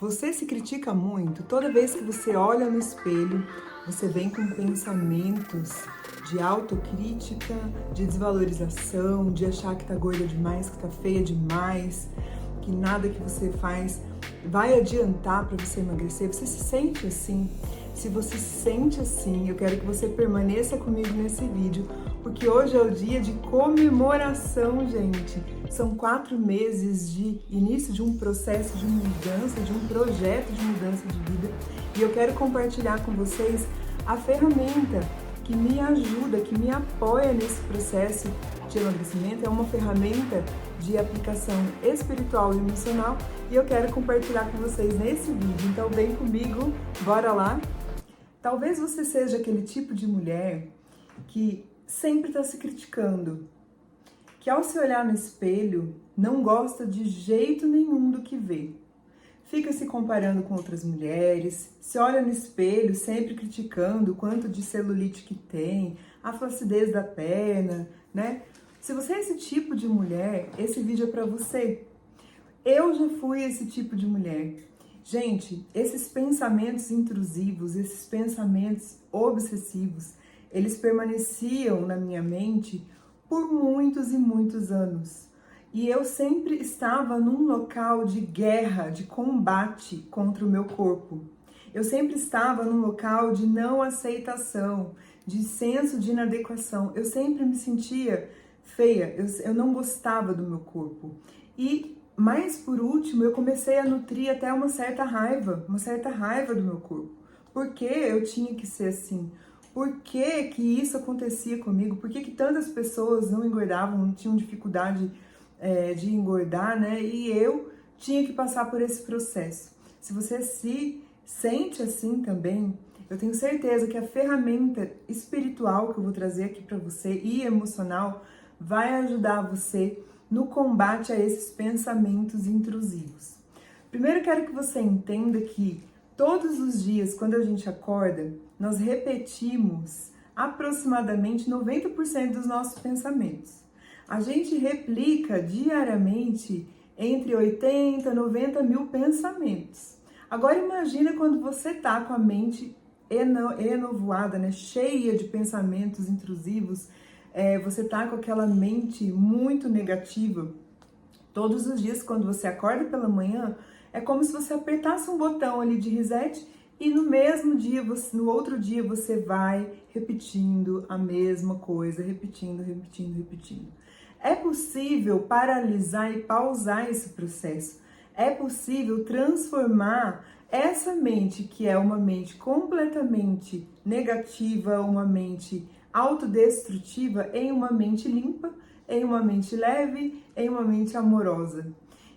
Você se critica muito? Toda vez que você olha no espelho, você vem com pensamentos de autocrítica, de desvalorização, de achar que tá gorda demais, que tá feia demais, que nada que você faz vai adiantar para você emagrecer. Você se sente assim? Se você se sente assim, eu quero que você permaneça comigo nesse vídeo, porque hoje é o dia de comemoração, gente. São 4 meses de início de um processo de mudança, de um projeto de mudança de vida, e eu quero compartilhar com vocês a ferramenta que me ajuda, que me apoia nesse processo de emagrecimento. É uma ferramenta de aplicação espiritual e emocional, e eu quero compartilhar com vocês nesse vídeo. Então vem comigo, bora lá! Talvez você seja aquele tipo de mulher que sempre está se criticando, que ao se olhar no espelho não gosta de jeito nenhum do que vê. Fica se comparando com outras mulheres, se olha no espelho sempre criticando o quanto de celulite que tem, a flacidez da perna, né? Se você é esse tipo de mulher, esse vídeo é para você. Eu já fui esse tipo de mulher. Gente, esses pensamentos intrusivos, esses pensamentos obsessivos, eles permaneciam na minha mente por muitos e muitos anos. E eu sempre estava num local de guerra, de combate contra o meu corpo. Eu sempre estava num local de não aceitação, de senso de inadequação. Eu sempre me sentia feia, eu não gostava do meu corpo. Mas por último, eu comecei a nutrir até uma certa raiva do meu corpo. Por que eu tinha que ser assim? Por que que isso acontecia comigo? Por que que tantas pessoas não engordavam, não tinham dificuldade de engordar, né? E eu tinha que passar por esse processo. Se você se sente assim também, eu tenho certeza que a ferramenta espiritual que eu vou trazer aqui para você e emocional vai ajudar você no combate a esses pensamentos intrusivos. Primeiro, eu quero que você entenda que todos os dias, quando a gente acorda, nós repetimos aproximadamente 90% dos nossos pensamentos. A gente replica diariamente entre 80 e 90 mil pensamentos. Agora imagina quando você tá com a mente enovoada, né, cheia de pensamentos intrusivos, você tá com aquela mente muito negativa. Todos os dias, quando você acorda pela manhã, é como se você apertasse um botão ali de reset e no mesmo dia, no outro dia, você vai repetindo a mesma coisa, repetindo. É possível paralisar e pausar esse processo. É possível transformar essa mente, que é uma mente completamente negativa, uma mente autodestrutiva, em uma mente limpa, em uma mente leve, em uma mente amorosa.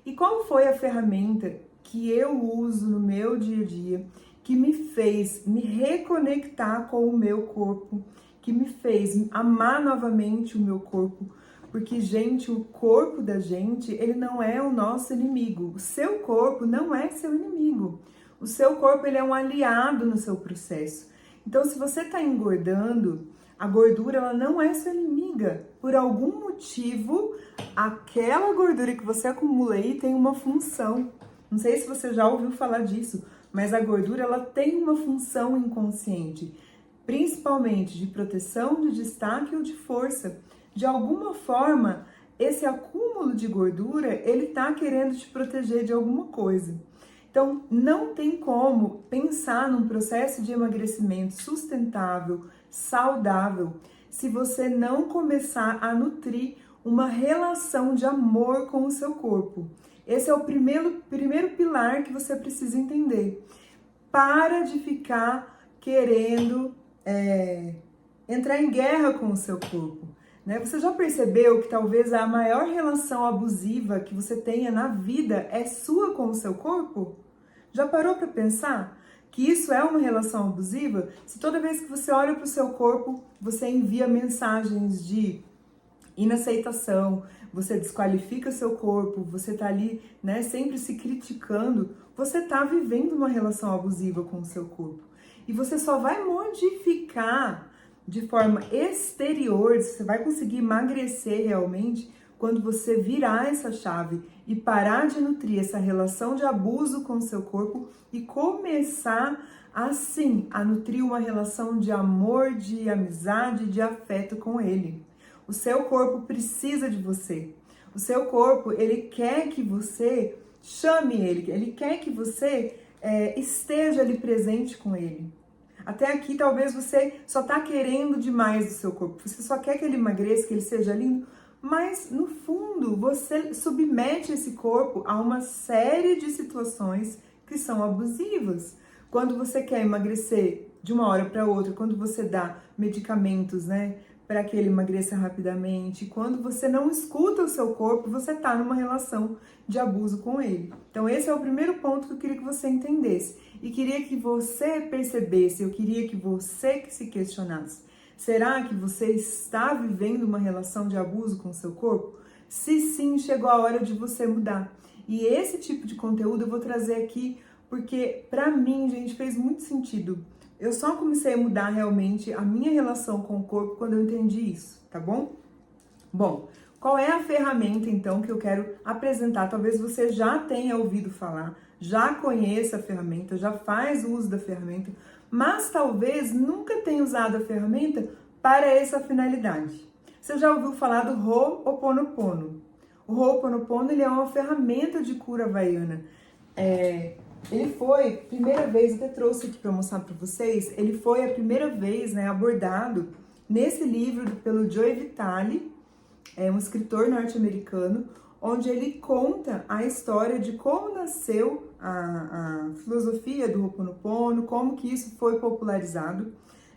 E qual foi a ferramenta que eu uso no meu dia a dia, que me fez me reconectar com o meu corpo, que me fez amar novamente o meu corpo? Porque, gente, o corpo da gente, ele não é o nosso inimigo. O seu corpo não é seu inimigo. O seu corpo, ele é um aliado no seu processo. Então, se você está engordando, a gordura, ela não é sua inimiga. Por algum motivo, aquela gordura que você acumula aí tem uma função. Não sei se você já ouviu falar disso, mas a gordura, ela tem uma função inconsciente, principalmente de proteção, de destaque ou de força. De alguma forma, esse acúmulo de gordura, ele tá querendo te proteger de alguma coisa. Então, não tem como pensar num processo de emagrecimento sustentável, saudável, se você não começar a nutrir uma relação de amor com o seu corpo. Esse é o primeiro pilar que você precisa entender. Para de ficar querendo entrar em guerra com o seu corpo. Né? Você já percebeu que talvez a maior relação abusiva que você tenha na vida é sua com o seu corpo? Já parou para pensar que isso é uma relação abusiva? Se toda vez que você olha para o seu corpo, você envia mensagens de inaceitação, você desqualifica seu corpo, você tá ali, né, sempre se criticando, você tá vivendo uma relação abusiva com o seu corpo. E você só vai modificar de forma exterior, você vai conseguir emagrecer realmente quando você virar essa chave e parar de nutrir essa relação de abuso com o seu corpo e começar, assim, a nutrir uma relação de amor, de amizade, de afeto com ele. O seu corpo precisa de você. O seu corpo, ele quer que você chame ele quer que você esteja ali presente com ele. Até aqui, talvez você só tá querendo demais do seu corpo. Você só quer que ele emagreça, que ele seja lindo. Mas, no fundo, você submete esse corpo a uma série de situações que são abusivas. Quando você quer emagrecer de uma hora para outra, quando você dá medicamentos, né, para que ele emagreça rapidamente, quando você não escuta o seu corpo, você tá numa relação de abuso com ele. Então, esse é o primeiro ponto que eu queria que você entendesse. E queria que você percebesse, eu queria que você que se questionasse. Será que você está vivendo uma relação de abuso com o seu corpo? Se sim, chegou a hora de você mudar. E esse tipo de conteúdo eu vou trazer aqui porque, pra mim, gente, fez muito sentido. Eu só comecei a mudar realmente a minha relação com o corpo quando eu entendi isso, tá bom? Bom, qual é a ferramenta, então, que eu quero apresentar? Talvez você já tenha ouvido falar, já conheça a ferramenta, já faz uso da ferramenta, mas talvez nunca tenha usado a ferramenta para essa finalidade. Você já ouviu falar do Ho'oponopono? O Ho'oponopono, ele é uma ferramenta de cura havaiana. Ele foi, primeira vez, até trouxe aqui para mostrar para vocês, ele foi a primeira vez, né, abordado nesse livro pelo Joe Vitale, um escritor norte-americano, onde ele conta a história de como nasceu a filosofia do Ho'oponopono, como que isso foi popularizado.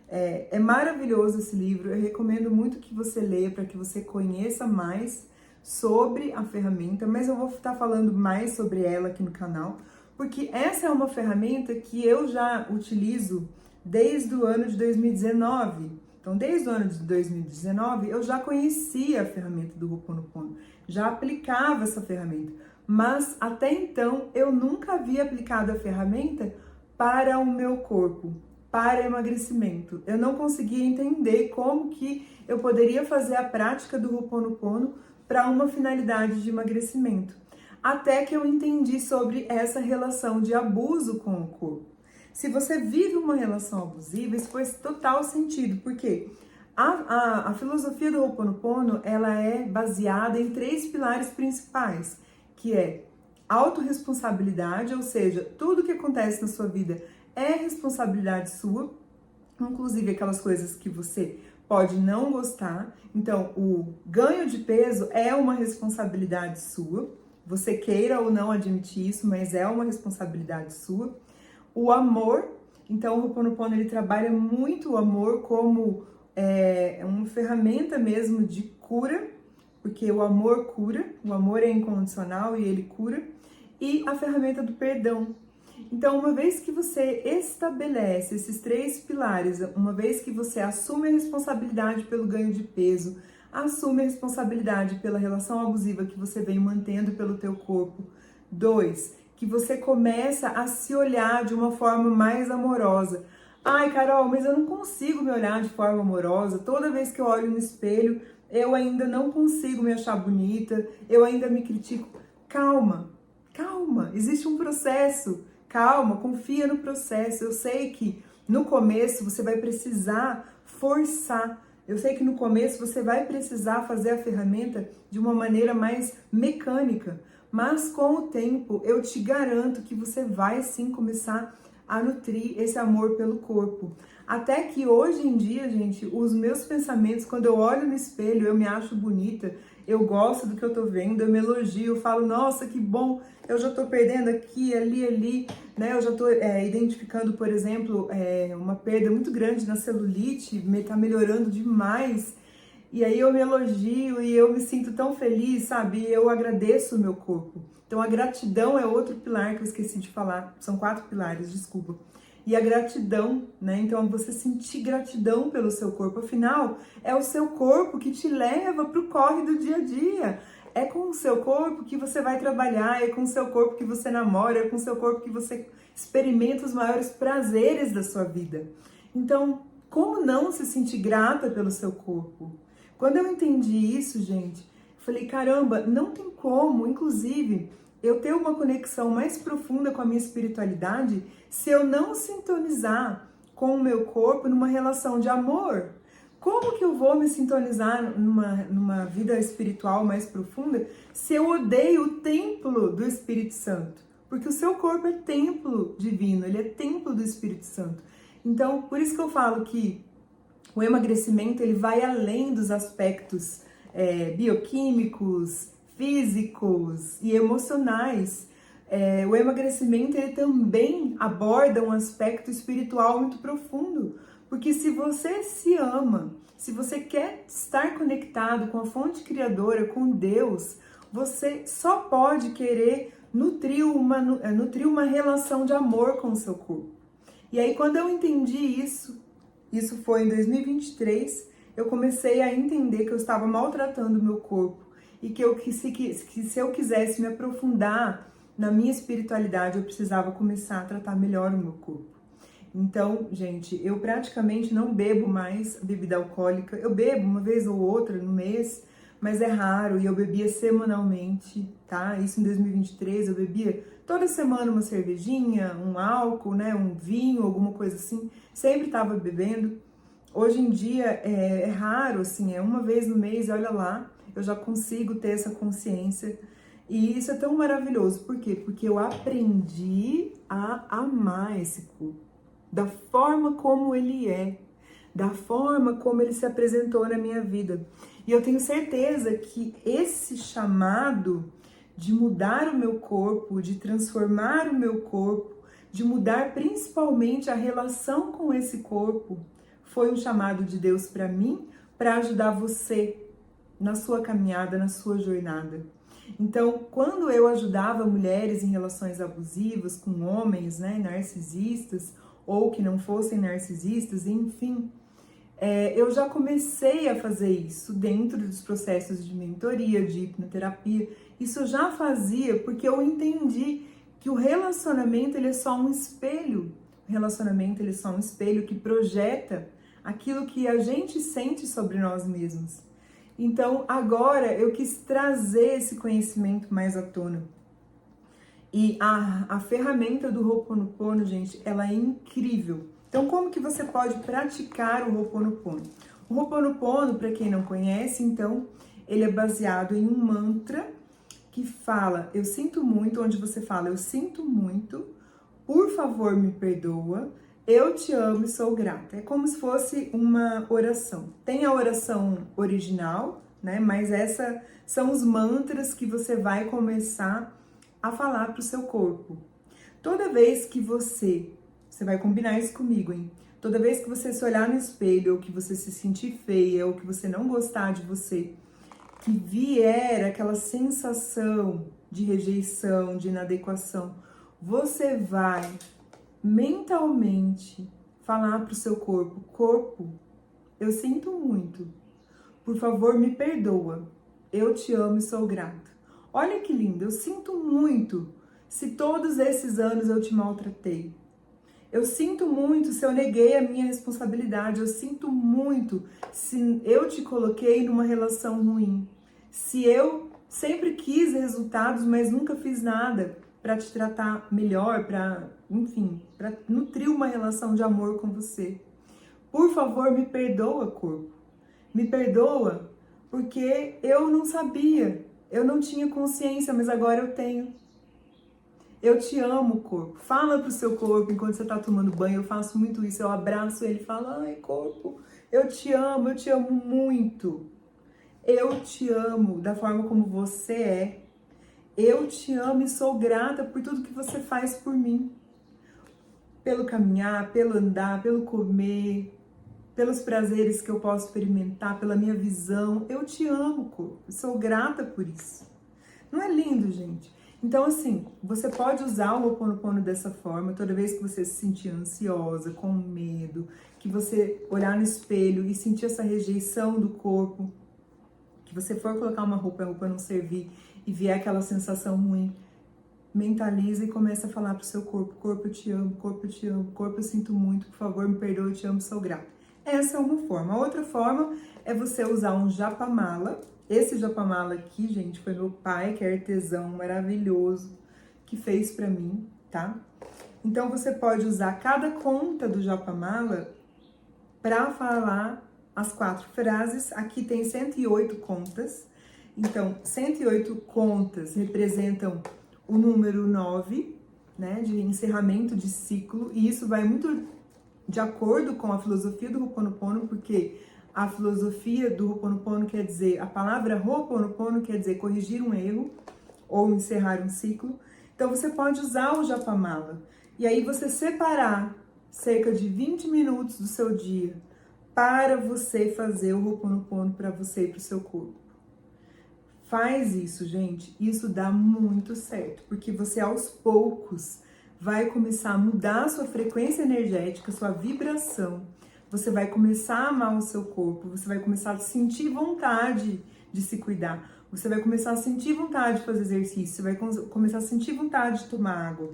É maravilhoso esse livro, eu recomendo muito que você leia para que você conheça mais sobre a ferramenta, mas eu vou estar falando mais sobre ela aqui no canal, porque essa é uma ferramenta que eu já utilizo desde o ano de 2019. Então, desde o ano de 2019, eu já conhecia a ferramenta do Ho'oponopono, já aplicava essa ferramenta, mas até então eu nunca havia aplicado a ferramenta para o meu corpo, para emagrecimento. Eu não conseguia entender como que eu poderia fazer a prática do Ho'oponopono para uma finalidade de emagrecimento. Até que eu entendi sobre essa relação de abuso com o corpo. Se você vive uma relação abusiva, isso faz total sentido, porque a filosofia do Ho'oponopono, ela é baseada em 3 pilares principais, que é autorresponsabilidade, ou seja, tudo que acontece na sua vida é responsabilidade sua, inclusive aquelas coisas que você pode não gostar. Então, o ganho de peso é uma responsabilidade sua, você queira ou não admitir isso, mas é uma responsabilidade sua. O amor, então o Ho'oponopono, ele trabalha muito o amor como uma ferramenta mesmo de cura, porque o amor cura, o amor é incondicional e ele cura. E a ferramenta do perdão. Então, uma vez que você estabelece esses 3 pilares, uma vez que você assume a responsabilidade pelo ganho de peso, assume a responsabilidade pela relação abusiva que você vem mantendo pelo teu corpo. 2, que você começa a se olhar de uma forma mais amorosa. Ai, Carol, mas eu não consigo me olhar de forma amorosa. Toda vez que eu olho no espelho, eu ainda não consigo me achar bonita, eu ainda me critico. Calma, calma, existe um processo. Calma, confia no processo. Eu sei que no começo você vai precisar forçar. Eu sei que no começo você vai precisar fazer a ferramenta de uma maneira mais mecânica, mas com o tempo eu te garanto que você vai sim começar a nutrir esse amor pelo corpo. Até que hoje em dia, gente, os meus pensamentos, quando eu olho no espelho, eu me acho bonita, eu gosto do que eu tô vendo, eu me elogio, eu falo, nossa, que bom, eu já tô perdendo aqui, ali, né? Eu já tô identificando, por exemplo, uma perda muito grande na celulite, tá melhorando demais. E aí eu me elogio e eu me sinto tão feliz, sabe? E eu agradeço o meu corpo. Então a gratidão é outro pilar que eu esqueci de falar. São 4 pilares, desculpa. E a gratidão, né? Então você sentir gratidão pelo seu corpo. Afinal, é o seu corpo que te leva pro corre do dia a dia. É com o seu corpo que você vai trabalhar, é com o seu corpo que você namora, é com o seu corpo que você experimenta os maiores prazeres da sua vida. Então, como não se sentir grata pelo seu corpo? Quando eu entendi isso, gente, Falei, caramba, não tem como, inclusive, eu ter uma conexão mais profunda com a minha espiritualidade se eu não sintonizar com o meu corpo numa relação de amor. Como que eu vou me sintonizar numa vida espiritual mais profunda se eu odeio o templo do Espírito Santo? Porque o seu corpo é templo divino, ele é templo do Espírito Santo. Então, por isso que eu falo que o emagrecimento ele vai além dos aspectos bioquímicos, físicos e emocionais. O emagrecimento ele também aborda um aspecto espiritual muito profundo, porque se você se ama, se você quer estar conectado com a fonte criadora, com Deus, você só pode querer nutrir uma relação de amor com o seu corpo. E aí quando eu entendi isso foi em 2023, eu comecei a entender que eu estava maltratando o meu corpo e que se eu quisesse me aprofundar na minha espiritualidade, eu precisava começar a tratar melhor o meu corpo. Então, gente, eu praticamente não bebo mais bebida alcoólica. Eu bebo uma vez ou outra no mês, mas é raro e eu bebia semanalmente, tá? Isso em 2023, eu bebia toda semana uma cervejinha, um álcool, né? Um vinho, alguma coisa assim. Sempre estava bebendo. Hoje em dia é raro, assim, é uma vez no mês, olha lá, eu já consigo ter essa consciência. E isso é tão maravilhoso. Por quê? Porque eu aprendi a amar esse corpo, da forma como ele é, da forma como ele se apresentou na minha vida. E eu tenho certeza que esse chamado de mudar o meu corpo, de transformar o meu corpo, de mudar principalmente a relação com esse corpo, foi um chamado de Deus para mim, para ajudar você na sua caminhada, na sua jornada. Então, quando eu ajudava mulheres em relações abusivas com homens, né, narcisistas, ou que não fossem narcisistas, enfim, eu já comecei a fazer isso dentro dos processos de mentoria, de hipnoterapia. Isso eu já fazia porque eu entendi que o relacionamento ele é só um espelho. O relacionamento ele é só um espelho que projeta aquilo que a gente sente sobre nós mesmos. Então, agora eu quis trazer esse conhecimento mais à tona. E a ferramenta do Ho'oponopono, gente, ela é incrível. Então, como que você pode praticar o Ho'oponopono? O Ho'oponopono, para quem não conhece, então, ele é baseado em um mantra que fala, eu sinto muito, onde você fala, eu sinto muito, por favor me perdoa, eu te amo e sou grata. É como se fosse uma oração. Tem a oração original, né? Mas essa são os mantras que você vai começar a falar para o seu corpo. Toda vez que você vai combinar isso comigo, hein? Toda vez que você se olhar no espelho, ou que você se sentir feia, ou que você não gostar de você, que vier aquela sensação de rejeição, de inadequação, você vai mentalmente falar para o seu corpo, corpo, eu sinto muito, por favor me perdoa, eu te amo e sou grata. Olha que lindo, eu sinto muito se todos esses anos eu te maltratei. Eu sinto muito se eu neguei a minha responsabilidade. Eu sinto muito se eu te coloquei numa relação ruim. Se eu sempre quis resultados, mas nunca fiz nada para te tratar melhor, para nutrir uma relação de amor com você. Por favor, me perdoa, corpo. Me perdoa porque eu não sabia. Eu não tinha consciência, mas agora eu tenho. Eu te amo, corpo. Fala pro seu corpo enquanto você tá tomando banho. Eu faço muito isso. Eu abraço ele e falo, ai, corpo, eu te amo muito. Eu te amo da forma como você é. Eu te amo e sou grata por tudo que você faz por mim. Pelo caminhar, pelo andar, pelo comer, pelos prazeres que eu posso experimentar, pela minha visão. Eu te amo, corpo. Sou grata por isso. Não é lindo, gente? Então, assim, você pode usar o Ho'oponopono dessa forma, toda vez que você se sentir ansiosa, com medo, que você olhar no espelho e sentir essa rejeição do corpo, que você for colocar uma roupa, a roupa não servir e vier aquela sensação ruim, mentaliza e começa a falar pro seu corpo, corpo, eu te amo, corpo, eu te amo, corpo, eu sinto muito, por favor, me perdoe, eu te amo, sou grata. Essa é uma forma. A outra forma é você usar um japamala. Esse japamala aqui, gente, foi meu pai, que é artesão maravilhoso, que fez pra mim, tá? Então, você pode usar cada conta do japamala para falar as 4 frases. Aqui tem 108 contas. Então, 108 contas representam o número 9, né, de encerramento de ciclo. E isso vai muito de acordo com a filosofia do Ho'oponopono, porque a filosofia do Ho'oponopono quer dizer, a palavra Ho'oponopono quer dizer corrigir um erro ou encerrar um ciclo. Então, você pode usar o japamala. E aí, você separar cerca de 20 minutos do seu dia para você fazer o Ho'oponopono para você e para o seu corpo. Faz isso, gente. Isso dá muito certo, porque você aos poucos vai começar a mudar a sua frequência energética, sua vibração. Você vai começar a amar o seu corpo, você vai começar a sentir vontade de se cuidar. Você vai começar a sentir vontade de fazer exercício, você vai começar a sentir vontade de tomar água.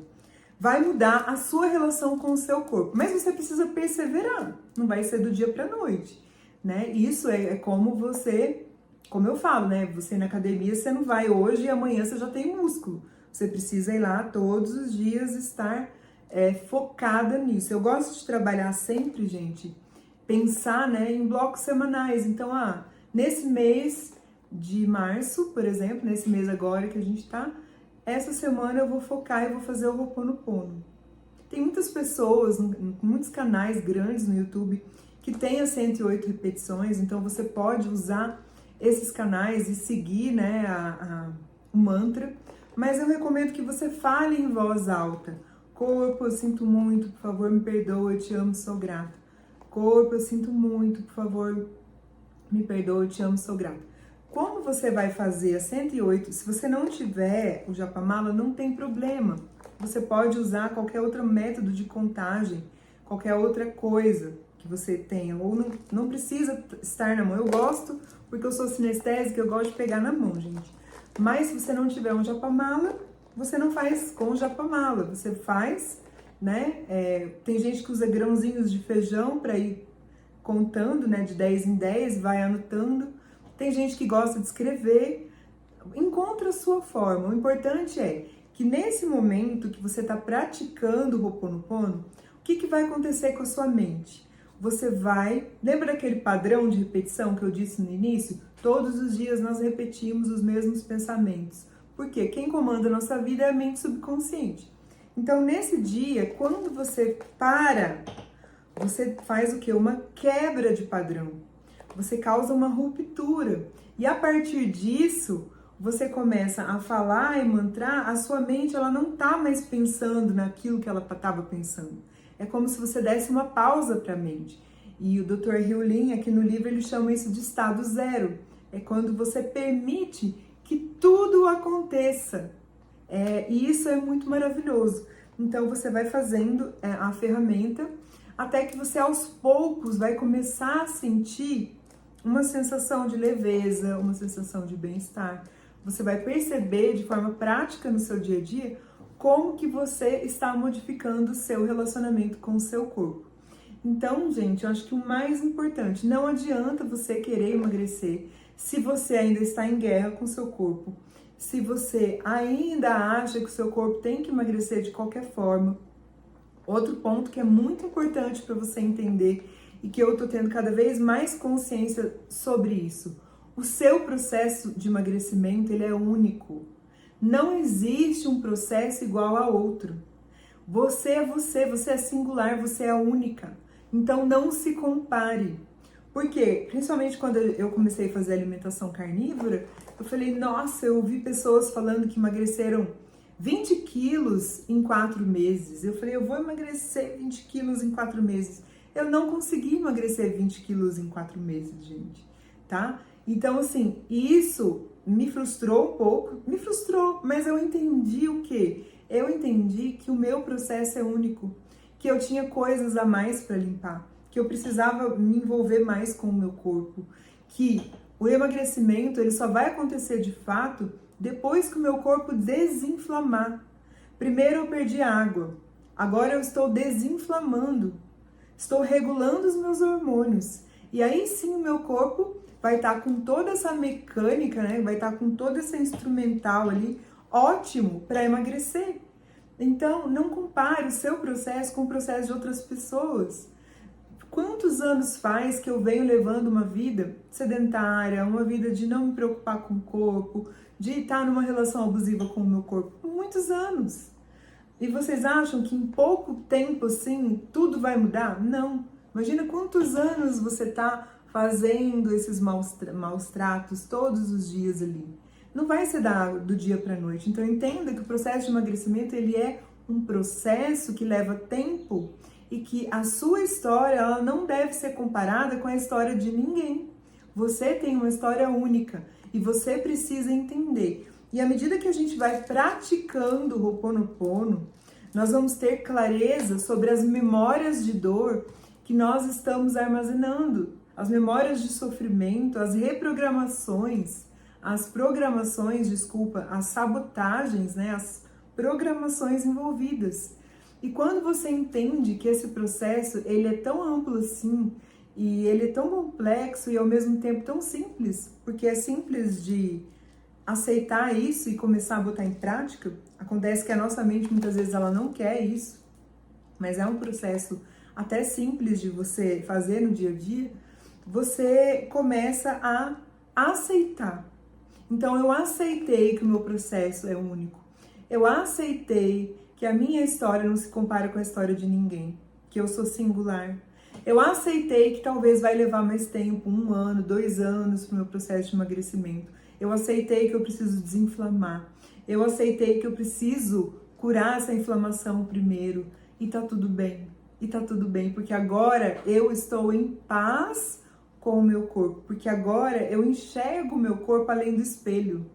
Vai mudar a sua relação com o seu corpo, mas você precisa perseverar, não vai ser do dia para noite, né? Isso é como você, como eu falo, né? Você na academia, você não vai hoje e amanhã você já tem músculo. Você precisa ir lá todos os dias estar focada nisso. Eu gosto de trabalhar sempre, gente, pensar, né, em blocos semanais. Então, nesse mês de março, por exemplo, nesse mês agora que a gente tá, essa semana eu vou focar e vou fazer o Ho'oponopono. Tem muitas pessoas, muitos canais grandes no YouTube que tem as 108 repetições, então você pode usar esses canais e seguir, né, o mantra, mas eu recomendo que você fale em voz alta. Corpo, eu sinto muito, por favor, me perdoa, eu te amo, sou grata. Corpo, eu sinto muito, por favor, me perdoa, eu te amo, sou grata. Como você vai fazer a 108, se você não tiver o japamala, não tem problema. Você pode usar qualquer outro método de contagem, qualquer outra coisa que você tenha, ou não precisa estar na mão. Eu gosto, porque eu sou sinestésica, eu gosto de pegar na mão, gente. Mas se você não tiver um japamala, você não faz com o japamala, você faz, né? Tem gente que usa grãozinhos de feijão para ir contando, né? De 10 em 10, vai anotando. Tem gente que gosta de escrever. Encontra a sua forma. O importante é que nesse momento que você está praticando o Ho'oponopono, o que vai acontecer com a sua mente? Você vai... Lembra daquele padrão de repetição que eu disse no início? Todos os dias nós repetimos os mesmos pensamentos. Por quê? Quem comanda a nossa vida é a mente subconsciente. Então, nesse dia, quando você para, você faz o quê? Uma quebra de padrão. Você causa uma ruptura. E a partir disso, você começa a falar e mantrar, a sua mente ela não está mais pensando naquilo que ela estava pensando. É como se você desse uma pausa para a mente. E o Dr. Hyolyn, aqui no livro, ele chama isso de estado zero. É quando você permite que tudo aconteça. E isso é muito maravilhoso. Então, você vai fazendo a ferramenta até que você, aos poucos, vai começar a sentir uma sensação de leveza, uma sensação de bem-estar. Você vai perceber de forma prática no seu dia a dia como que você está modificando o seu relacionamento com o seu corpo. Então, gente, eu acho que o mais importante, não adianta você querer emagrecer se você ainda está em guerra com o seu corpo, se você ainda acha que o seu corpo tem que emagrecer de qualquer forma. Outro ponto que é muito importante para você entender e que eu tô tendo cada vez mais consciência sobre isso. O seu processo de emagrecimento, ele é único. Não existe um processo igual a outro. Você é você, você é singular, você é única. Então não se compare. Por quê? Principalmente quando eu comecei a fazer alimentação carnívora, eu falei, nossa, eu ouvi pessoas falando que emagreceram 20 quilos em 4 meses. Eu falei, eu vou emagrecer 20 quilos em 4 meses. Eu não consegui emagrecer 20 quilos em 4 meses, gente, tá? Então, assim, isso me frustrou um pouco. Me frustrou, mas eu entendi o quê? Eu entendi que o meu processo é único, que eu tinha coisas a mais para limpar, que eu precisava me envolver mais com o meu corpo, que o emagrecimento ele só vai acontecer de fato depois que o meu corpo desinflamar. Primeiro eu perdi água, agora eu estou desinflamando. estou regulando os meus hormônios. E aí sim o meu corpo vai estar com toda essa mecânica, né? Vai estar com toda essa instrumental ali, ótimo para emagrecer. Então, não compare o seu processo com o processo de outras pessoas. Quantos anos faz que eu venho levando uma vida sedentária, uma vida de não me preocupar com o corpo, de estar numa relação abusiva com o meu corpo? Muitos anos. E vocês acham que em pouco tempo, assim, tudo vai mudar? Não. Imagina quantos anos você está fazendo esses maus tratos todos os dias ali. Não vai ser do dia para a noite. Então entenda que o processo de emagrecimento ele é um processo que leva tempo e que a sua história ela não deve ser comparada com a história de ninguém. Você tem uma história única e você precisa entender. E à medida que a gente vai praticando o Ho'oponopono, nós vamos ter clareza sobre as memórias de dor que nós estamos armazenando, as memórias de sofrimento, as reprogramações, as sabotagens, né, as programações envolvidas. E quando você entende que esse processo ele é tão amplo assim, e ele é tão complexo e ao mesmo tempo tão simples, porque é simples de aceitar isso e começar a botar em prática, acontece que a nossa mente muitas vezes ela não quer isso, mas é um processo até simples de você fazer no dia a dia, você começa a aceitar. Então eu aceitei que o meu processo é único, eu aceitei que a minha história não se compara com a história de ninguém, que eu sou singular. Eu aceitei que talvez vai levar mais tempo, 1 ano, 2 anos para o meu processo de emagrecimento. Eu aceitei que eu preciso desinflamar. Eu aceitei que eu preciso curar essa inflamação primeiro. E tá tudo bem. E tá tudo bem, porque agora eu estou em paz com o meu corpo. Porque agora eu enxergo o meu corpo além do espelho.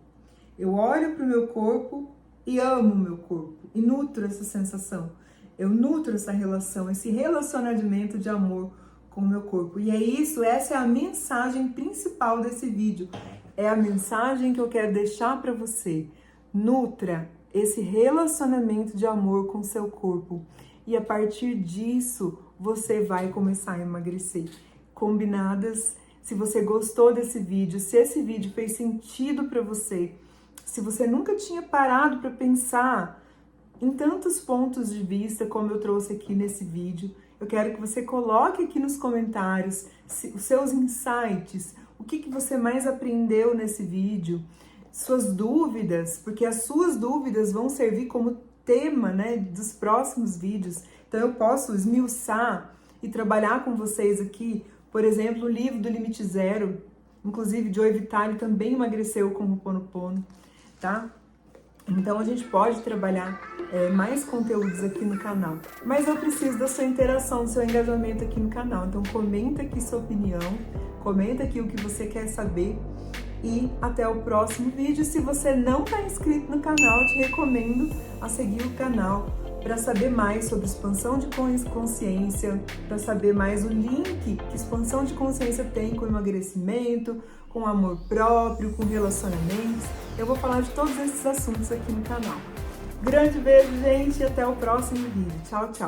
Eu olho para o meu corpo e amo o meu corpo. E nutro essa sensação. Eu nutro essa relação, esse relacionamento de amor com o meu corpo. E é isso, essa é a mensagem principal desse vídeo. É a mensagem que eu quero deixar para você. Nutra esse relacionamento de amor com o seu corpo. E a partir disso, você vai começar a emagrecer. Combinadas? Se você gostou desse vídeo, se esse vídeo fez sentido para você, se você nunca tinha parado para pensar em tantos pontos de vista como eu trouxe aqui nesse vídeo, eu quero que você coloque aqui nos comentários os seus insights, o que você mais aprendeu nesse vídeo, suas dúvidas, porque as suas dúvidas vão servir como tema, né, dos próximos vídeos. Então eu posso esmiuçar e trabalhar com vocês aqui, por exemplo, o livro do Limite Zero, inclusive Joe Vitale também emagreceu com o Ho'oponopono, tá? Então a gente pode trabalhar mais conteúdos aqui no canal. Mas eu preciso da sua interação, do seu engajamento aqui no canal. Então comenta aqui sua opinião, comenta aqui o que você quer saber e até o próximo vídeo. Se você não está inscrito no canal, eu te recomendo a seguir o canal para saber mais sobre expansão de consciência, para saber mais o link que expansão de consciência tem com emagrecimento, com amor próprio, com relacionamentos. Eu vou falar de todos esses assuntos aqui no canal. Grande beijo, gente, e até o próximo vídeo. Tchau, tchau!